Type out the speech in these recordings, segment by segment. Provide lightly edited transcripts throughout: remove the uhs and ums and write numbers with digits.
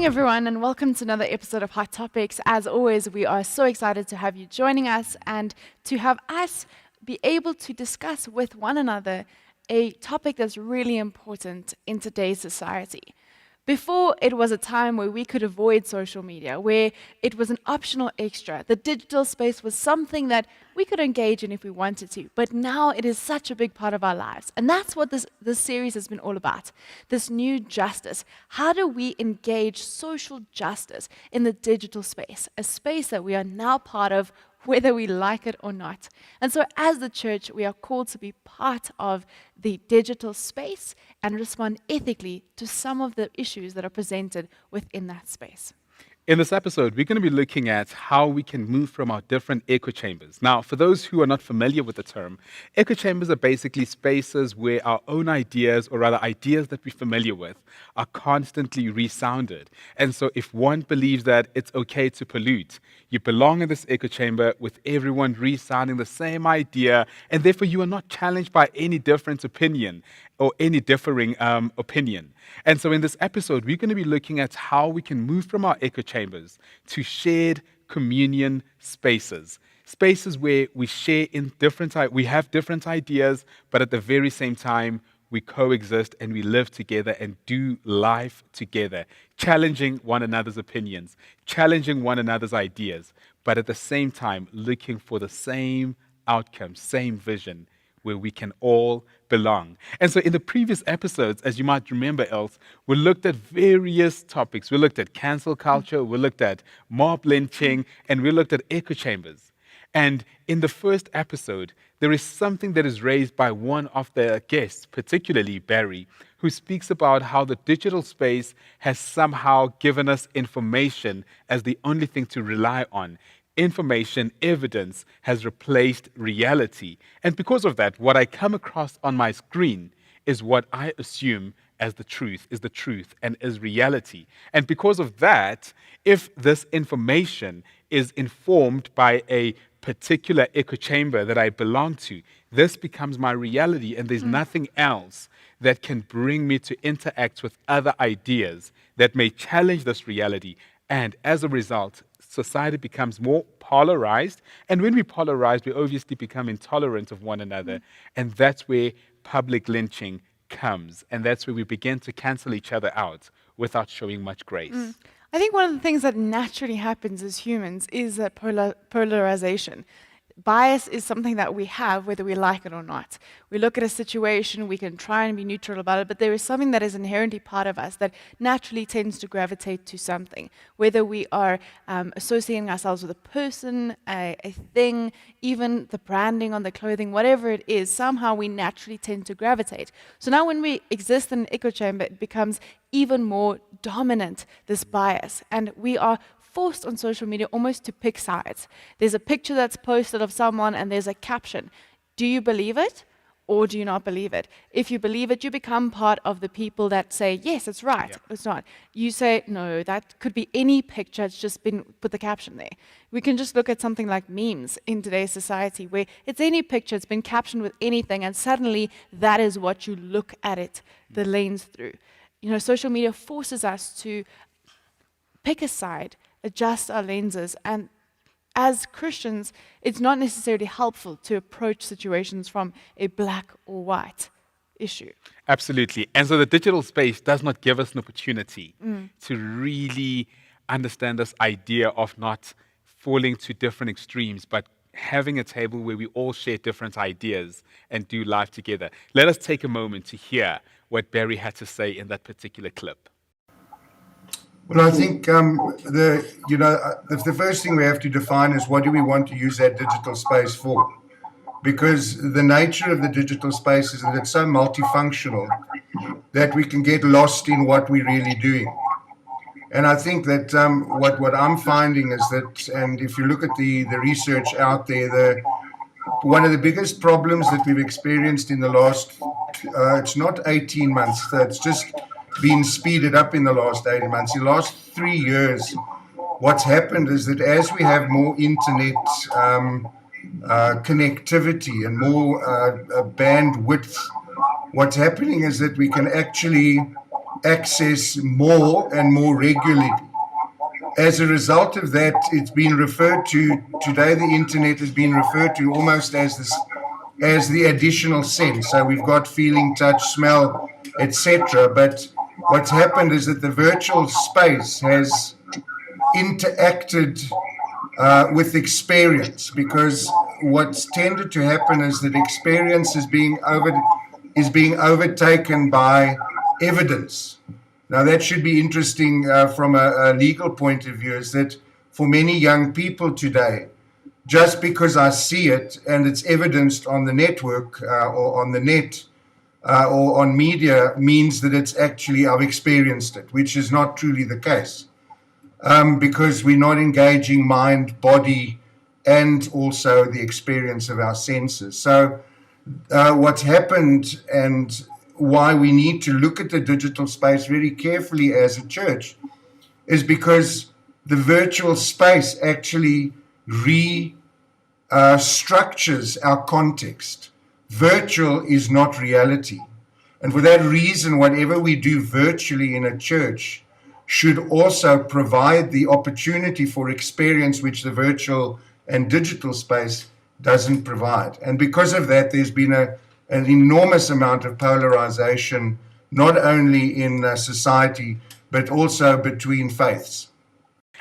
everyone, and welcome to another episode of Hot Topics. As always, we are so excited to have you joining us and to have us be able to discuss with one another a topic that's really important in today's society. Before, it was a time where we could avoid social media, where it was an optional extra. The digital space was something that we could engage in if we wanted to, but now it is such a big part of our lives. And that's what this series has been all about, this new justice. How do we engage social justice in the digital space, a space that we are now part of, whether we like it or not? And so as the church, we are called to be part of the digital space and respond ethically to some of the issues that are presented within that space. In this episode, we're going to be looking at how we can move from our different echo chambers. Now, for those who are not familiar with the term, echo chambers are basically spaces where our own ideas, or rather ideas that we're familiar with, are constantly resounded. And so if one believes that it's okay to pollute, you belong in this echo chamber with everyone resounding the same idea, and therefore you are not challenged by any different opinion or any differing opinion. And so in this episode, we're going to be looking at how we can move from our echo chambers to shared communion spaces. Spaces where we share in we have different ideas, but at the very same time, we coexist and we live together and do life together, challenging one another's opinions, challenging one another's ideas, but at the same time, looking for the same outcome, same vision, where we can all belong. And so in the previous episodes, as you might remember else, we looked at various topics. We looked at cancel culture, we looked at mob lynching, and we looked at echo chambers. And in the first episode, there is something that is raised by one of the guests, particularly Barry, who speaks about how the digital space has somehow given us information as the only thing to rely on. Information, evidence has replaced reality. And because of that, what I come across on my screen is what I assume as the truth and is reality. And because of that, if this information is informed by a particular echo chamber that I belong to, this becomes my reality, and there's nothing else that can bring me to interact with other ideas that may challenge this reality. And as a result, society becomes more polarized. And when we polarize, we obviously become intolerant of one another. And that's where public lynching comes. And that's where we begin to cancel each other out without showing much grace. I think one of the things that naturally happens as humans is that polarization. Bias is something that we have whether we like it or not. We look at a situation, we can try and be neutral about it, but there is something that is inherently part of us that naturally tends to gravitate to something. Whether we are associating ourselves with a person, a thing, even the branding on the clothing, whatever it is, somehow we naturally tend to gravitate. So now when we exist in an echo chamber, it becomes even more dominant, this bias, and we are forced on social media almost to pick sides. There's a picture that's posted of someone and there's a caption. Do you believe it or do you not believe it? If you believe it, you become part of the people that say, yes, it's right, Yeah. it's not. You say, no, that could be any picture, it's just been put the caption there. We can just look at something like memes in today's society where it's any picture, it's been captioned with anything, and suddenly that is what you look at it, the lens through. You know, social media forces us to pick a side, adjust our lenses, and as Christians, it's not necessarily helpful to approach situations from a black or white issue. Absolutely. And so the digital space does not give us an opportunity to really understand this idea of not falling to different extremes, but having a table where we all share different ideas and do life together. Let us take a moment to hear what Barry had to say in that particular clip. Well, I think the first thing we have to define is what do we want to use that digital space for? Because the nature of the digital space is that it's so multifunctional that we can get lost in what we're really doing. And I think that what I'm finding is that, and if you look at the research out there, one of the biggest problems that we've experienced in the last, it's not 18 months, it's just been speeded up in the last 18 months. In the last 3 years, what's happened is that as we have more internet connectivity and more bandwidth, what's happening is that we can actually access more and more regularly. As a result of that, it's been referred to today. The internet has been referred to almost as the additional sense. So we've got feeling, touch, smell, etc. But what's happened is that the virtual space has interacted with experience, because what's tended to happen is that experience is being overtaken by evidence. Now, that should be interesting from a legal point of view, is that for many young people today, just because I see it and it's evidenced on the network or on the net or on media means that it's actually, I've experienced it, which is not truly the case, because we're not engaging mind, body, and also the experience of our senses. So what's happened and why we need to look at the digital space very carefully as a church is because the virtual space actually structures our context. Virtual is not reality. And for that reason, whatever we do virtually in a church should also provide the opportunity for experience which the virtual and digital space doesn't provide. And because of that, there's been an enormous amount of polarization, not only in society, but also between faiths.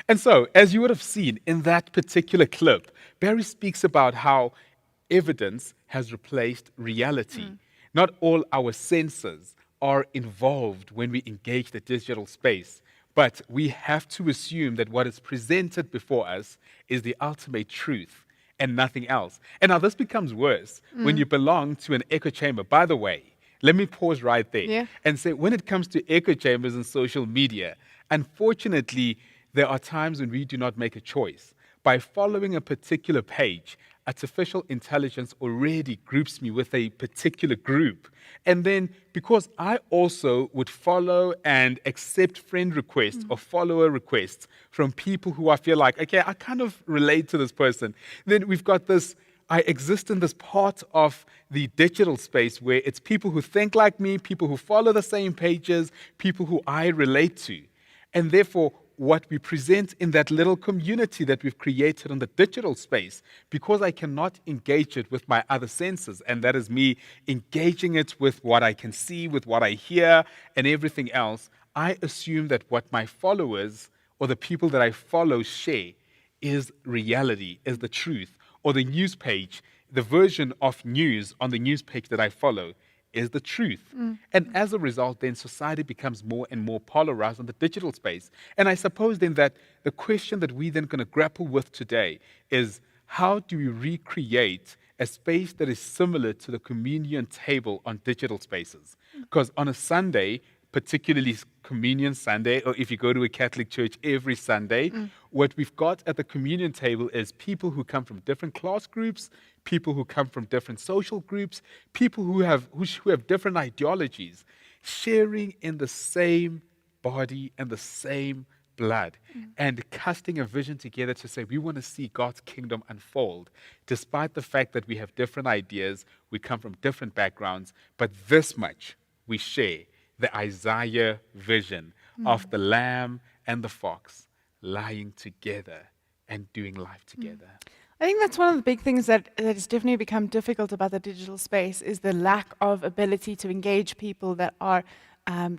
And so, as you would have seen in that particular clip, Barry speaks about how evidence has replaced reality. Not all our senses are involved when we engage the digital space, but we have to assume that what is presented before us is the ultimate truth and nothing else. And now this becomes worse when you belong to an echo chamber. By the way, let me pause right there and say, when it comes to echo chambers and social media, unfortunately, there are times when we do not make a choice. By following a particular page, artificial intelligence already groups me with a particular group. And then because I also would follow and accept friend requests or follower requests from people who I feel like, okay, I kind of relate to this person, then we've got this, I exist in this part of the digital space where it's people who think like me, people who follow the same pages, people who I relate to. And therefore, what we present in that little community that we've created on the digital space, because I cannot engage it with my other senses, and that is me engaging it with what I can see, with what I hear, and everything else, I assume that what my followers or the people that I follow share is reality, is the truth, or the news page, the version of news on the news page that I follow is the truth. And as a result, then society becomes more and more polarized on the digital space. And I suppose then that the question that we then going to grapple with today is, how do we recreate a space that is similar to the communion table on digital spaces? Because on a Sunday, particularly Communion Sunday, or if you go to a Catholic church every Sunday, what we've got at the communion table is people who come from different class groups, people who come from different social groups, people who have different ideologies, sharing in the same body and the same blood, and casting a vision together to say we want to see God's kingdom unfold, despite the fact that we have different ideas, we come from different backgrounds, but this much we share: the Isaiah vision of the lamb and the fox lying together and doing life together. I think that's one of the big things that has definitely become difficult about the digital space is the lack of ability to engage people that are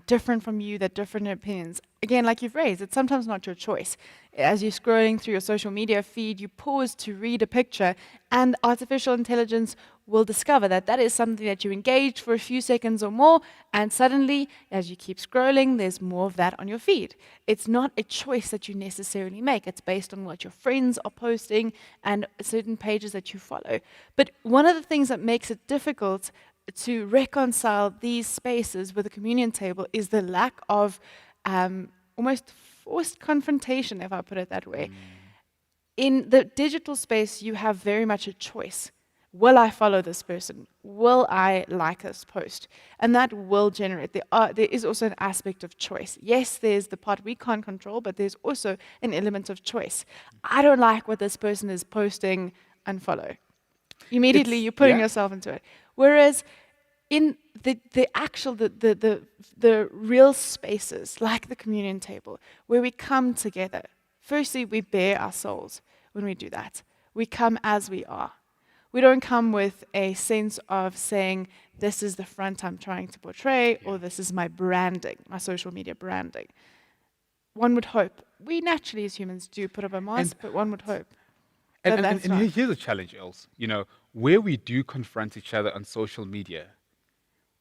different from you, that different opinions. Again, like you've raised, it's sometimes not your choice. As you're scrolling through your social media feed, you pause to read a picture, and artificial intelligence will discover that that is something that you engaged for a few seconds or more, and suddenly, as you keep scrolling, there's more of that on your feed. It's not a choice that you necessarily make. It's based on what your friends are posting and certain pages that you follow. But one of the things that makes it difficult to reconcile these spaces with the communion table is the lack of almost forced confrontation, if I put it that way. In the digital space, you have very much a choice. Will I follow this person? Will I like this post? And that will generate. There is also an aspect of choice. Yes, there's the part we can't control, but there's also an element of choice. I don't like what this person is posting, unfollow. Immediately, you're putting yourself into it. Whereas in the real spaces, like the communion table, where we come together, firstly, we bare our souls when we do that. We come as we are. We don't come with a sense of saying, this is the front I'm trying to portray, or this is my branding, my social media branding. One would hope. We naturally, as humans, do put up a mask, but one would hope. And here's a challenge, Els. Where we do confront each other on social media,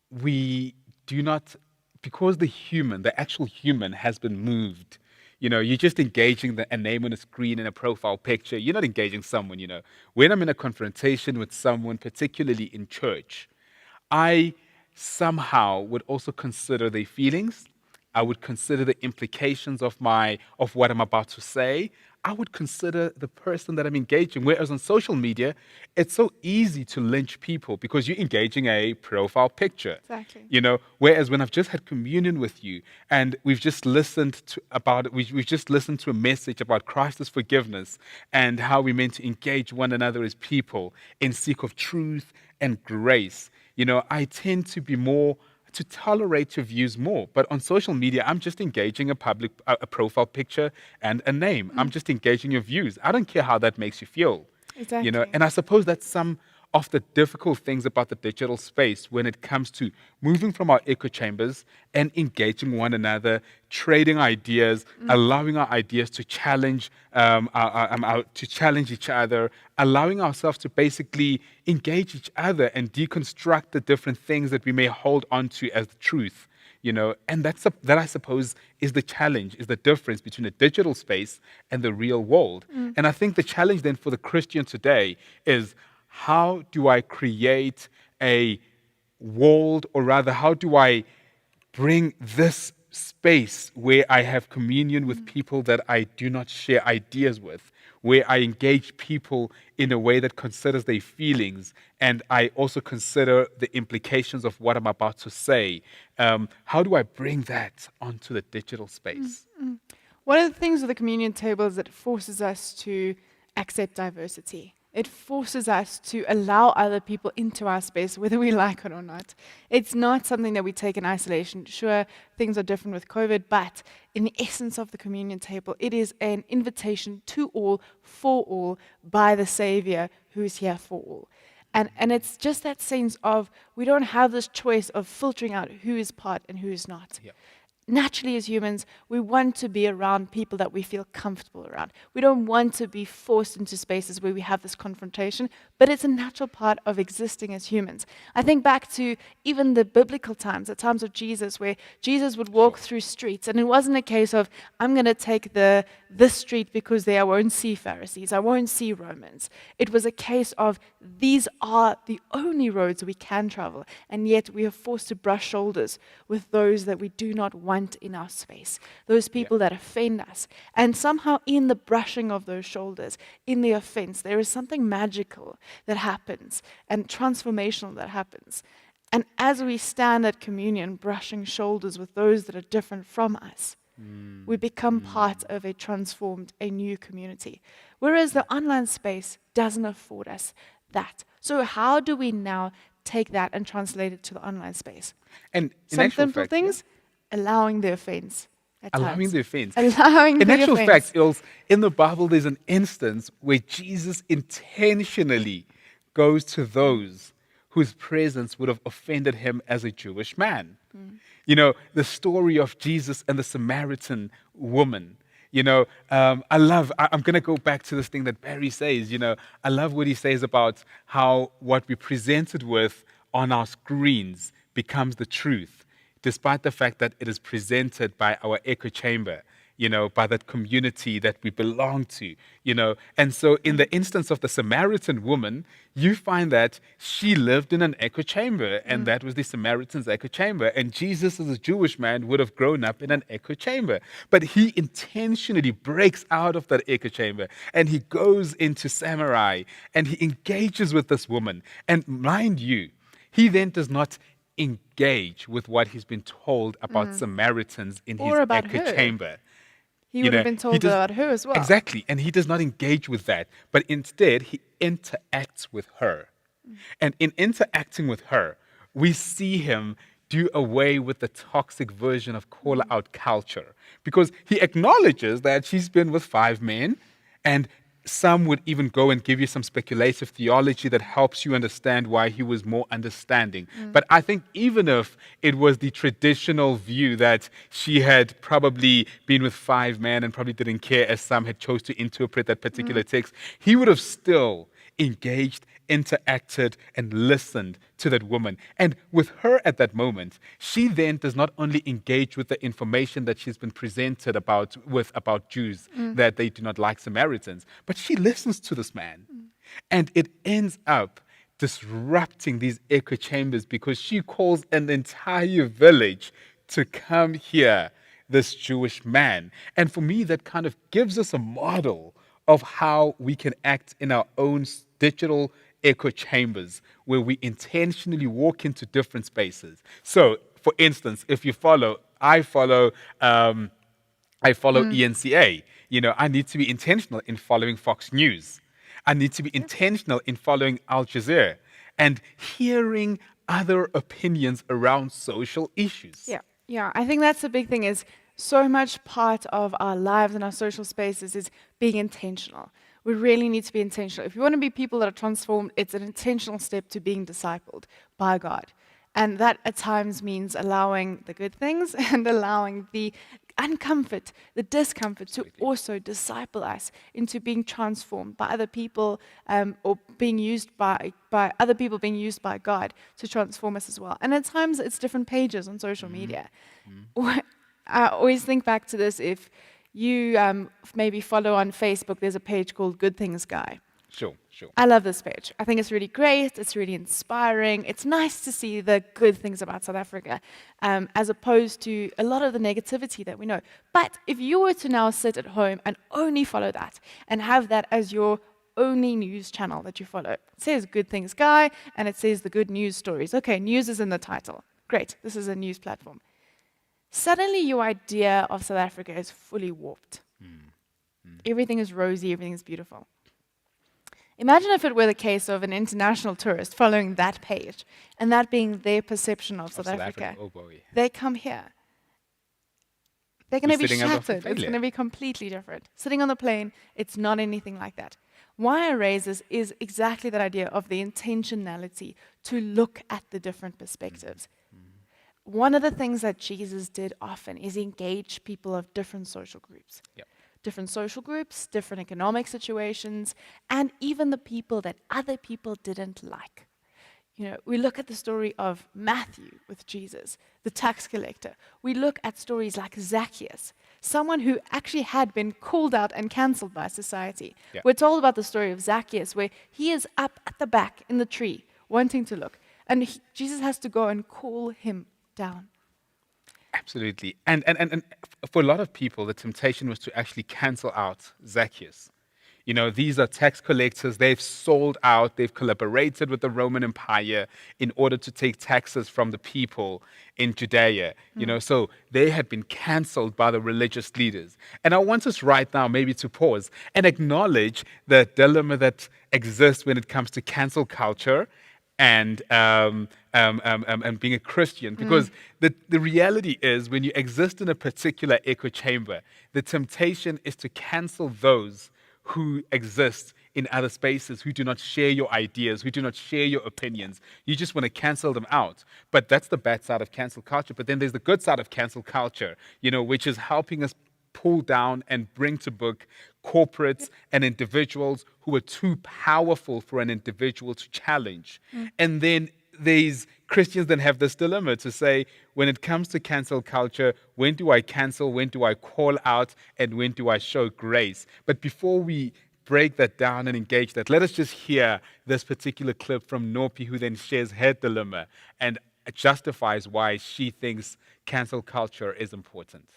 we do not, because the actual human has been moved. You're just engaging a name on a screen and a profile picture. You're not engaging someone, When I'm in a confrontation with someone, particularly in church, I somehow would also consider their feelings. I would consider the implications of what I'm about to say. I would consider the person that I'm engaging. Whereas on social media, it's so easy to lynch people because you're engaging a profile picture. Exactly. Whereas when I've just had communion with you and we've just listened to a message about Christ's forgiveness and how we're meant to engage one another as people in seek of truth and grace, I tend to be more to tolerate your views more. But on social media, I'm just engaging a profile picture and a name. I'm just engaging your views. I don't care how that makes you feel. Exactly. And I suppose that's some of the difficult things about the digital space when it comes to moving from our echo chambers and engaging one another, trading ideas, allowing our ideas to challenge each other, allowing ourselves to basically engage each other and deconstruct the different things that we may hold on to as the truth. And that I suppose is the challenge, is the difference between the digital space and the real world. And I think the challenge then for the Christian today is, how do I create a world, or rather, how do I bring this space where I have communion with people that I do not share ideas with, where I engage people in a way that considers their feelings, and I also consider the implications of what I'm about to say? How do I bring that onto the digital space? One of the things with the communion table is that it forces us to accept diversity. It forces us to allow other people into our space, whether we like it or not. It's not something that we take in isolation. Sure, things are different with COVID, but in the essence of the communion table, it is an invitation to all, for all, by the Savior who's here for all. And it's just that sense of we don't have this choice of filtering out who is part and who is not. Yep. Naturally, as humans, we want to be around people that we feel comfortable around. We don't want to be forced into spaces where we have this confrontation, but it's a natural part of existing as humans. I think back to even the biblical times, the times of Jesus, where Jesus would walk through streets, and it wasn't a case of, I'm going to take this street because there I won't see Pharisees, I won't see Romans. It was a case of, these are the only roads we can travel, and yet we are forced to brush shoulders with those that we do not want in our space, those people that offend us. And somehow in the brushing of those shoulders, in the offense, there is something magical that happens and transformational that happens. And as we stand at communion, brushing shoulders with those that are different from us, we become part of a transformed, a new community. Whereas the online space doesn't afford us that. So how do we now take that and translate it to the online space? And in some actual simple fact, things, allowing the offense. allowing the offense. Allowing In the actual offense. fact, Els, in the Bible, there's an instance where Jesus intentionally goes to those whose presence would have offended him as a Jewish man. The story of Jesus and the Samaritan woman. I'm going to go back to this thing that Barry says. I love what he says about how what we're presented with on our screens becomes the truth, despite the fact that it is presented by our echo chamber, by that community that we belong to, And so in the instance of the Samaritan woman, you find that she lived in an echo chamber, and that was the Samaritan's echo chamber. And Jesus, as a Jewish man, would have grown up in an echo chamber. But he intentionally breaks out of that echo chamber, and he goes into Samaria, and he engages with this woman. And mind you, he then does not engage with what he's been told about Samaritans in Or his about echo her. chamber. He would have been told about her as well. Exactly, and he does not engage with that, but instead he interacts with her. And in interacting with her, we see him do away with the toxic version of call out culture because he acknowledges that she's been with 5 men, and some would even go and give you some speculative theology that helps you understand why he was more understanding. But I think even if it was the traditional view that she had probably been with 5 men and probably didn't care as some had chose to interpret that particular text, he would have still engaged, interacted, and listened to that woman. And with her at that moment, she then does not only engage with the information that she's been presented about Jews, that they do not like Samaritans, but she listens to this man. And it ends up disrupting these echo chambers because she calls an entire village to come hear this Jewish man. And for me, that kind of gives us a model of how we can act in our own digital echo chambers where we intentionally walk into different spaces. So, for instance, if you follow, I follow ENCA. I need to be intentional in following Fox News. I need to be intentional in following Al Jazeera and hearing other opinions around social issues. Yeah. I think that's the big thing is so much part of our lives and our social spaces is being intentional. We really need to be intentional. If you want to be people that are transformed, it's an intentional step to being discipled by God. And that at times means allowing the good things and allowing the uncomfort, the discomfort to also disciple us into being transformed by other people or being used by other people being used by God to transform us as well. And at times it's different pages on social media. I always think back to this. If you maybe follow on Facebook, there's a page called Good Things Guy. Sure. I love this page. I think it's really great. It's really inspiring. It's nice to see the good things about South Africa, as opposed to a lot of the negativity that we know. But if you were to now sit at home and only follow that and have that as your only news channel that you follow, it says Good Things Guy and it says the good news stories. Okay, news is in the title. Great, this is a news platform. Suddenly your idea of South Africa is fully warped. Everything is rosy, everything is beautiful. Imagine if it were the case of an international tourist following that page and that being their perception of South Africa. Oh boy. They come here. They're going to be sitting as a shattered. It's failure. going to be completely different. Sitting on the plane, it's not anything like that. Why I raise this is exactly that idea of the intentionality to look at the different perspectives. One of the things that Jesus did often is engage people of different social groups. Yep. Different social groups, different economic situations, and even the people that other people didn't like. We look at the story of Matthew with Jesus, the tax collector. We look at stories like Zacchaeus, someone who actually had been called out and cancelled by society. Yeah. We're told about the story of Zacchaeus where he is up at the back in the tree wanting to look, and Jesus has to go and call him down. Absolutely. And for a lot of people, the temptation was to actually cancel out Zacchaeus. These are tax collectors. They've sold out. They've collaborated with the Roman Empire in order to take taxes from the people in Judea. So they had been canceled by the religious leaders. And I want us right now maybe to pause and acknowledge the dilemma that exists when it comes to cancel culture and being a Christian, because the reality is when you exist in a particular echo chamber, the temptation is to cancel those who exist in other spaces, who do not share your ideas, who do not share your opinions. You just want to cancel them out. But that's the bad side of cancel culture. But then there's the good side of cancel culture, which is helping us pull down and bring to book corporates and individuals who are too powerful for an individual to challenge. And then these Christians then have this dilemma to say, when it comes to cancel culture, when do I cancel, when do I call out, and when do I show grace? But before we break that down and engage that, let us just hear this particular clip from Norpi, who then shares her dilemma and justifies why she thinks cancel culture is important.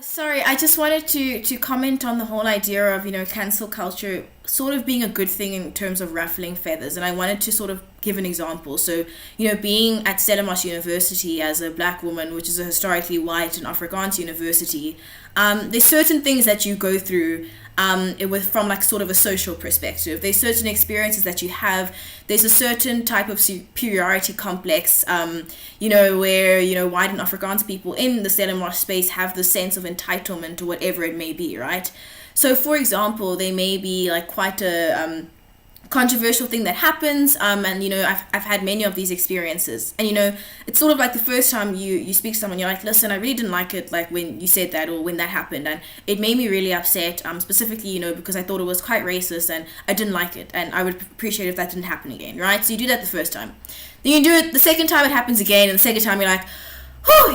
Sorry, I just wanted to comment on the whole idea of, cancel culture sort of being a good thing in terms of ruffling feathers. And I wanted to sort of give an example. So, being at Stellenbosch University as a black woman, which is a historically white and Afrikaans university, there's certain things that you go through from like sort of a social perspective. There's certain experiences that you have. There's a certain type of superiority complex, where, white and Afrikaans people in the Stellenbosch space have the sense of entitlement or whatever it may be, right? So, for example, there may be like quite a controversial thing that happens, and I've had many of these experiences, and it's sort of like the first time you speak to someone, you're like, listen, I really didn't like it, like when you said that or when that happened, and it made me really upset, specifically because I thought it was quite racist and I didn't like it, and I would appreciate if that didn't happen again, right? So you do that the first time, then you do it the second time, it happens again, and the second time you're like,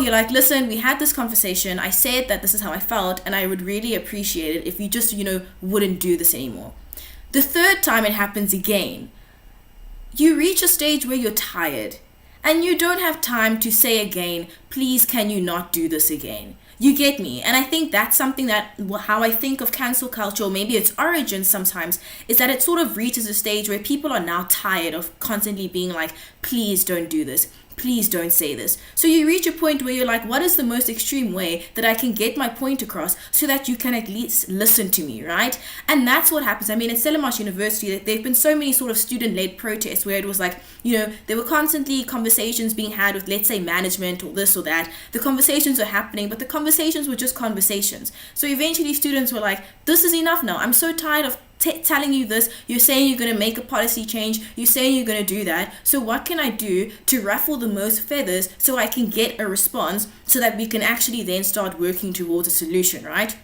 you're like, listen, we had this conversation, I said that this is how I felt, and I would really appreciate it if you just wouldn't do this anymore. The third time it happens again, you reach a stage where you're tired and you don't have time to say again, please, can you not do this again? You get me? And I think that's something that, how I think of cancel culture, or maybe its origin sometimes, is that it sort of reaches a stage where people are now tired of constantly being like, please don't do this. Please don't say this. So you reach a point where you're like, what is the most extreme way that I can get my point across so that you can at least listen to me, right? And that's what happens. I mean, at Stellenbosch University, there have been so many sort of student-led protests where it was like, there were constantly conversations being had with, let's say, management or this or that. The conversations are happening, but the conversations were just conversations. So eventually students were like, this is enough now. I'm so tired of telling you this. You're saying you're going to make a policy change. You're saying you're going to do that. So what can I do to ruffle the most feathers so I can get a response so that we can actually then start working towards a solution, right?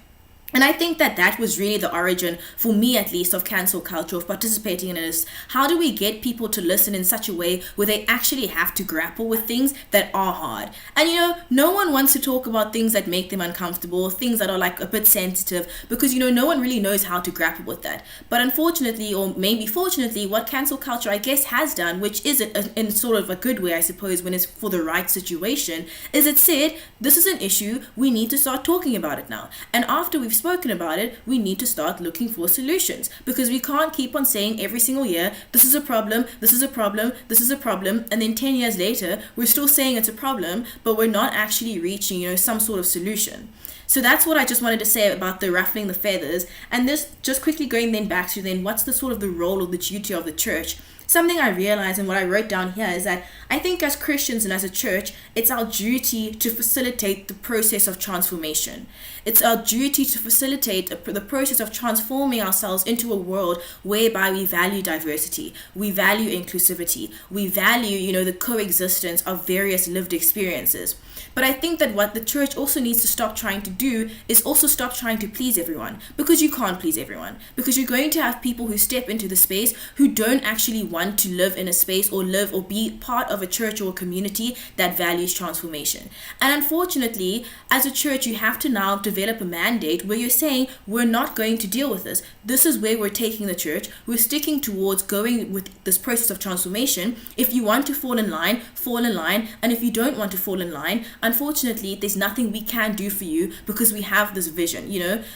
And I think that was really the origin, for me at least, of cancel culture, of participating in it. How do we get people to listen in such a way where they actually have to grapple with things that are hard? And no one wants to talk about things that make them uncomfortable, things that are like a bit sensitive, because no one really knows how to grapple with that. But unfortunately, or maybe fortunately, what cancel culture I guess has done, which is in sort of a good way I suppose when it's for the right situation, is it said, this is an issue, we need to start talking about it now. And after we've spoken about it, we need to start looking for solutions, because we can't keep on saying every single year, this is a problem, this is a problem, this is a problem, and then 10 years later we're still saying it's a problem, but we're not actually reaching some sort of solution. So that's what I just wanted to say about the ruffling the feathers. And this, just quickly going then back to then what's the sort of the role or the duty of the church. Something I realized and what I wrote down here is that I think as Christians and as a church, it's our duty to facilitate the process of transformation. It's our duty to facilitate the process of transforming ourselves into a world whereby we value diversity, we value inclusivity, we value, the coexistence of various lived experiences. But I think that what the church also needs to stop trying to do is also stop trying to please everyone, because you can't please everyone, because you're going to have people who step into the space who don't actually want to live in a space or live or be part of a church or a community that values transformation. And unfortunately, as a church, you have to now develop a mandate where you're saying, we're not going to deal with this. This is where we're taking the church. We're sticking towards going with this process of transformation. If you want to fall in line, fall in line. And if you don't want to fall in line, unfortunately, there's nothing we can do for you because we have this vision,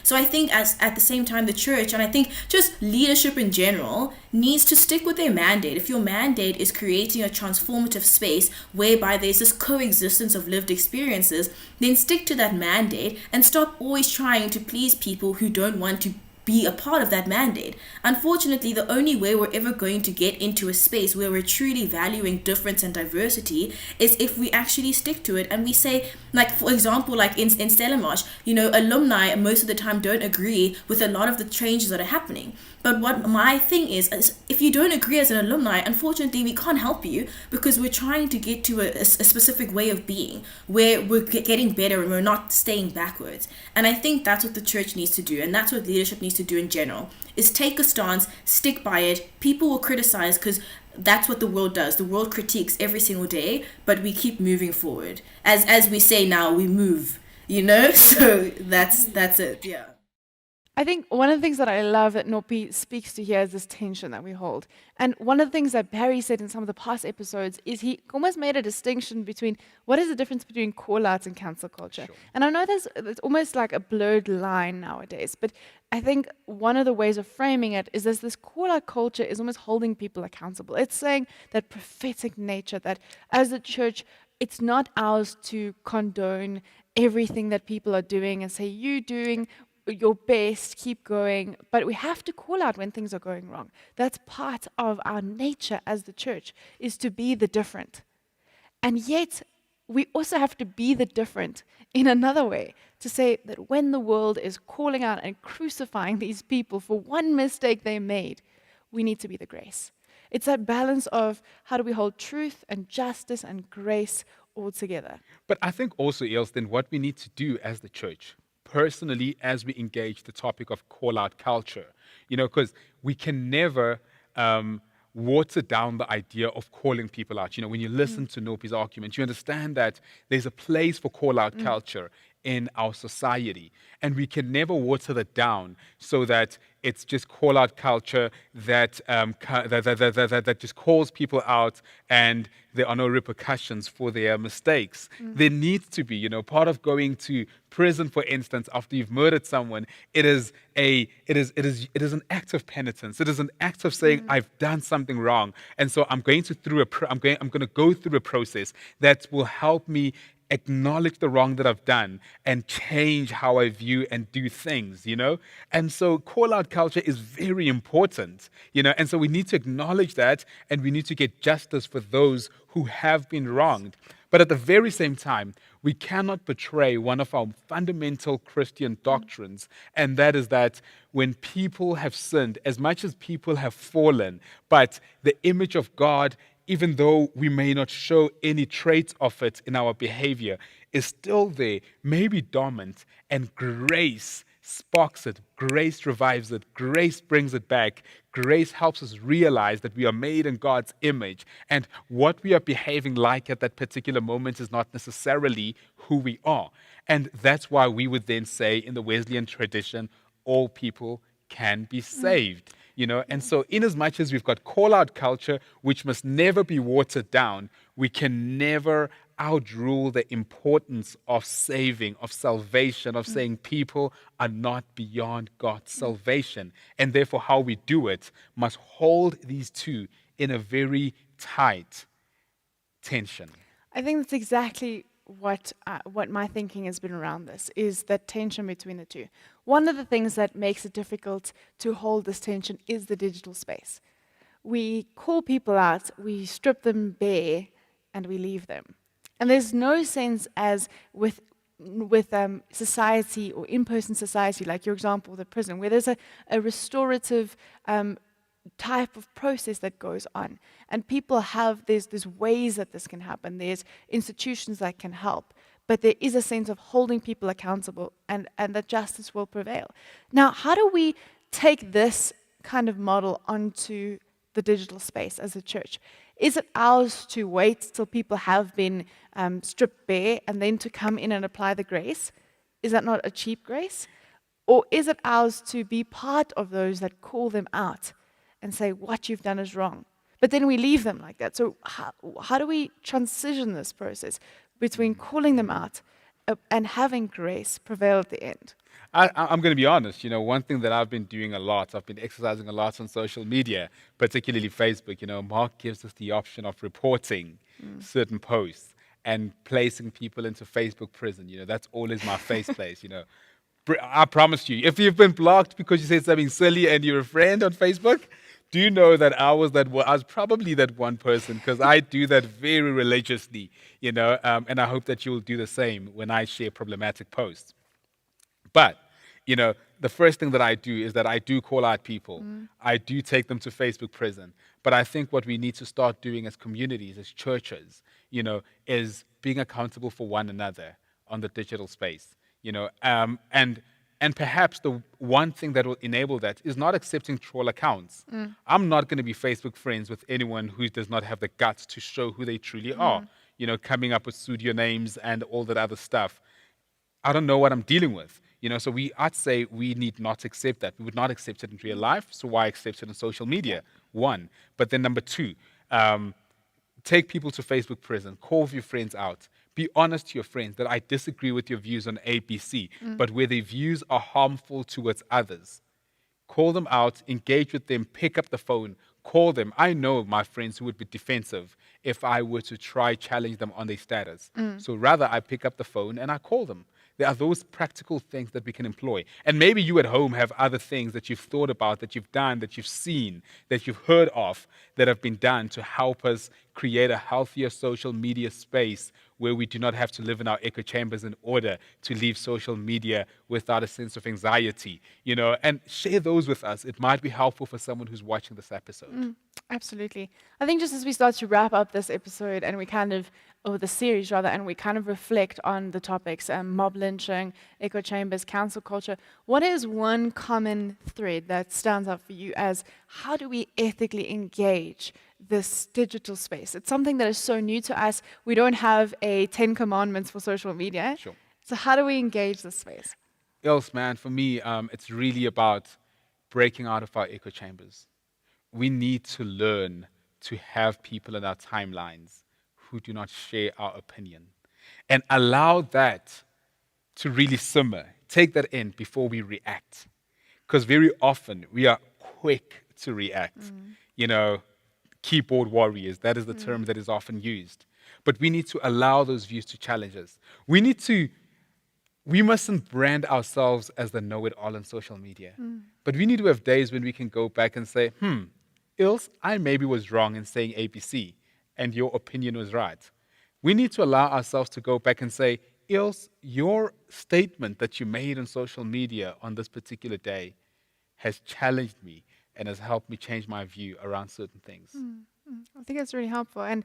So I think at the same time, the church, and I think just leadership in general, needs to stick with their mandate. If your mandate is creating a transformative space whereby there's this coexistence of lived experiences, then stick to that mandate and stop always trying to please people who don't want to be a part of that mandate. Unfortunately, the only way we're ever going to get into a space where we're truly valuing difference and diversity is if we actually stick to it and we say, like, for example, like in Stellenbosch, alumni most of the time don't agree with a lot of the changes that are happening. But what my thing is if you don't agree as an alumni, unfortunately, we can't help you, because we're trying to get to a specific way of being where we're getting better and we're not staying backwards. And I think that's what the church needs to do, and that's what leadership needs to do in general, is take a stance, stick by it. People will criticize because that's what the world does. The world critiques every single day, but we keep moving forward. As we say now, we move, So that's it, yeah. I think one of the things that I love that Nopi speaks to here is this tension that we hold. And one of the things that Barry said in some of the past episodes is he almost made a distinction between what is the difference between call-outs and cancel culture. Sure. And I know it's almost like a blurred line nowadays, but I think one of the ways of framing it is this call-out culture is almost holding people accountable. It's saying that prophetic nature, that as a church, it's not ours to condone everything that people are doing and say, you doing your best, keep going, but we have to call out when things are going wrong. That's part of our nature as the church, is to be the different. And yet, we also have to be the different in another way, to say that when the world is calling out and crucifying these people for one mistake they made, we need to be the grace. It's that balance of how do we hold truth and justice and grace all together. But I think also, Els, then what we need to do as the church, personally, as we engage the topic of call-out culture, because we can never water down the idea of calling people out. When you listen to Nopi's argument, you understand that there's a place for call-out culture in our society, and we can never water that down so that it's just call-out culture that that just calls people out and there are no repercussions for their mistakes. There needs to be, part of going to prison, for instance, after you've murdered someone, it is an act of penitence. It is an act of saying, I've done something wrong, and so I'm going to go through a process that will help me acknowledge the wrong that I've done and change how I view and do things, And so call-out culture is very important, And so we need to acknowledge that, and we need to get justice for those who have been wronged. But at the very same time, we cannot betray one of our fundamental Christian doctrines, and that is that when people have sinned, as much as people have fallen, but the image of God, even though we may not show any traits of it in our behavior, is still there, maybe dormant, and grace sparks it, grace revives it, grace brings it back, grace helps us realize that we are made in God's image, and what we are behaving like at that particular moment is not necessarily who we are. And that's why we would then say in the Wesleyan tradition, all people can be saved. And so in as much as we've got call-out culture, which must never be watered down, we can never outrule the importance of saving, of salvation, of saying people are not beyond God's salvation. And therefore, how we do it must hold these two in a very tight tension. I think that's exactly what my thinking has been around this, is that tension between the two. One of the things that makes it difficult to hold this tension is the digital space. We call people out, we strip them bare, and we leave them. And there's no sense as with society or in-person society, like your example, the prison, where there's a restorative type of process that goes on. And people there's ways that this can happen. There's institutions that can help. But there is a sense of holding people accountable and that justice will prevail. Now, how do we take this kind of model onto the digital space as a church? Is it ours to wait till people have been stripped bare and then to come in and apply the grace? Is that not a cheap grace? Or is it ours to be part of those that call them out and say, what you've done is wrong? But then we leave them like that. So how do we transition this process between calling them out and having grace prevail at the end? I'm going to be honest, one thing that I've been doing a lot, I've been exercising a lot on social media, particularly Facebook. Mark gives us the option of reporting certain posts and placing people into Facebook prison. That's always my face place, I promise you, if you've been blocked because you said something silly and you're a friend on Facebook, do you know that I was probably that one person, because I do that very religiously, and I hope that you'll do the same when I share problematic posts. But, the first thing that I do is that I do call out people. I do take them to Facebook prison. But I think what we need to start doing as communities, as churches, is being accountable for one another on the digital space, and perhaps the one thing that will enable that is not accepting troll accounts. I'm not going to be Facebook friends with anyone who does not have the guts to show who they truly are, coming up with pseudo names and all that other stuff. I don't know what I'm dealing with. So I'd say we need not accept that. We would not accept it in real life, so why accept it on social media? One. But then number two, take people to Facebook prison, call your friends out. Be honest to your friends that I disagree with your views on ABC, but where their views are harmful towards others, call them out, engage with them, pick up the phone, call them. I know my friends who would be defensive if I were to try challenge them on their status. So rather, I pick up the phone and I call them. There are those practical things that we can employ. And maybe you at home have other things that you've thought about, that you've done, that you've seen, that you've heard of, that have been done to help us create a healthier social media space where we do not have to live in our echo chambers in order to leave social media without a sense of anxiety, and share those with us. It might be helpful for someone who's watching this episode. Absolutely. I think just as we start to wrap up this episode and or the series rather, and we kind of reflect on the topics, mob lynching, echo chambers, cancel culture, what is one common thread that stands out for you as how do we ethically engage this digital space? It's something that is so new to us. We don't have a 10 commandments for social media. Sure. So how do we engage this space? Else, man, for me, it's really about breaking out of our echo chambers. We need to learn to have people in our timelines who do not share our opinion and allow that to really simmer. Take that in before we react. Because very often we are quick to react. Keyboard warriors, that is the term that is often used. But we need to allow those views to challenge us. We mustn't brand ourselves as the know-it-all on social media. But we need to have days when we can go back and say, Ilse, I maybe was wrong in saying ABC, and your opinion was right. We need to allow ourselves to go back and say, Ilse, your statement that you made on social media on this particular day has challenged me and has helped me change my view around certain things. I think that's really helpful. And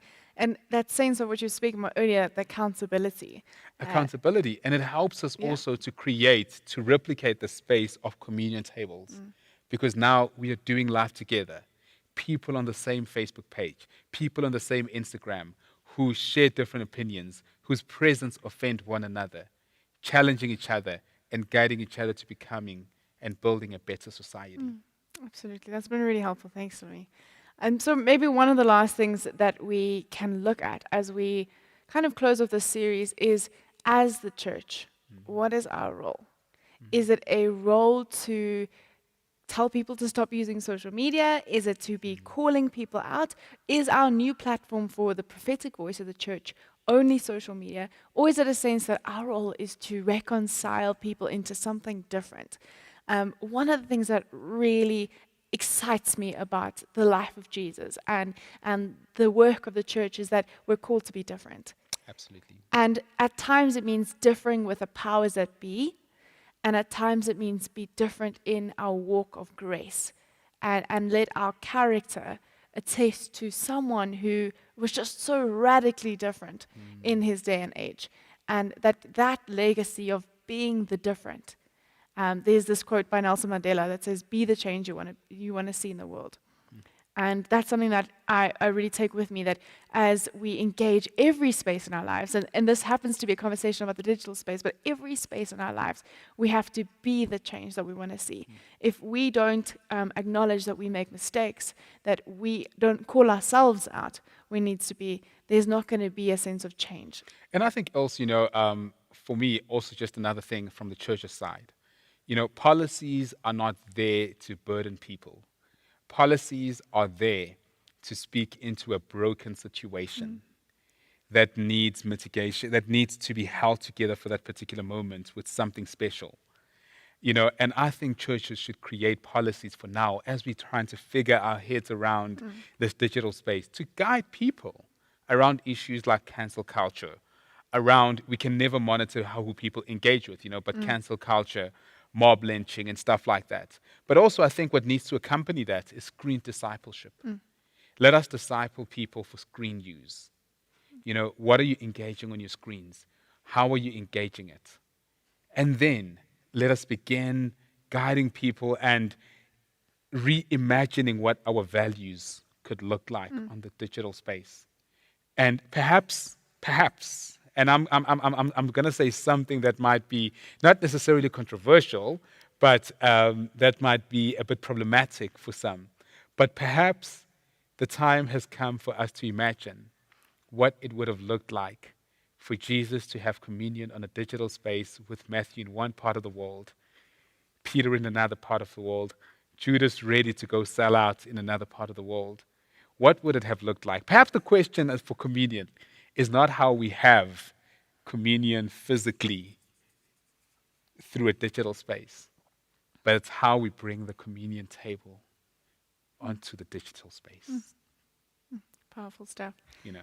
that sense of what you were speaking about earlier, the accountability. Accountability. And it helps us also to replicate the space of communion tables. Because now we are doing life together. People on the same Facebook page, people on the same Instagram who share different opinions, whose presence offend one another, challenging each other and guiding each other to becoming and building a better society. Absolutely. That's been really helpful. Thanks, Sumi. And so maybe one of the last things that we can look at as we kind of close off this series is, as the church, what is our role? Is it a role to tell people to stop using social media? Is it to be calling people out? Is our new platform for the prophetic voice of the church only social media? Or is it a sense that our role is to reconcile people into something different? One of the things that really excites me about the life of Jesus and the work of the church is that we're called to be different. Absolutely. And at times it means differing with the powers that be, and at times it means be different in our walk of grace and let our character attest to someone who was just so radically different in his day and age. And that legacy of being the different. There's this quote by Nelson Mandela that says, "Be the change you want to see in the world." And that's something that I really take with me, that as we engage every space in our lives, and this happens to be a conversation about the digital space, but every space in our lives, we have to be the change that we want to see. If we don't acknowledge that we make mistakes, that we don't call ourselves out, there's not going to be a sense of change. And I think also, for me, also just another thing from the church's side. Policies are not there to burden people. Policies are there to speak into a broken situation that needs mitigation, that needs to be held together for that particular moment with something special. And I think churches should create policies for now as we're trying to figure our heads around this digital space to guide people around issues like cancel culture, around we can never monitor who people engage with, but cancel culture, mob lynching and stuff like that. But also I think what needs to accompany that is screen discipleship. Let us disciple people for screen use. What are you engaging on your screens? How are you engaging it? And then let us begin guiding people and reimagining what our values could look like on the digital space. And perhaps, And I'm going to say something that might be not necessarily controversial, but that might be a bit problematic for some. But perhaps the time has come for us to imagine what it would have looked like for Jesus to have communion on a digital space with Matthew in one part of the world, Peter in another part of the world, Judas ready to go sell out in another part of the world. What would it have looked like? Perhaps the question for communion is not how we have communion physically through a digital space, but it's how we bring the communion table onto the digital space. Powerful stuff. You know.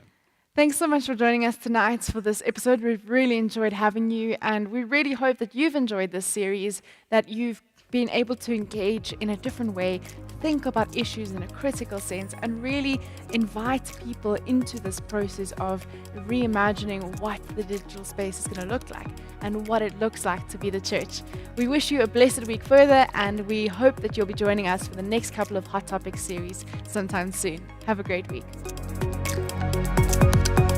Thanks so much for joining us tonight for this episode. We've really enjoyed having you, and we really hope that you've enjoyed this series, that you've been able to engage in a different way, think about issues in a critical sense, and really invite people into this process of reimagining what the digital space is going to look like and what it looks like to be the church. We wish you a blessed week further, and we hope that you'll be joining us for the next couple of Hot Topics series sometime soon. Have a great week.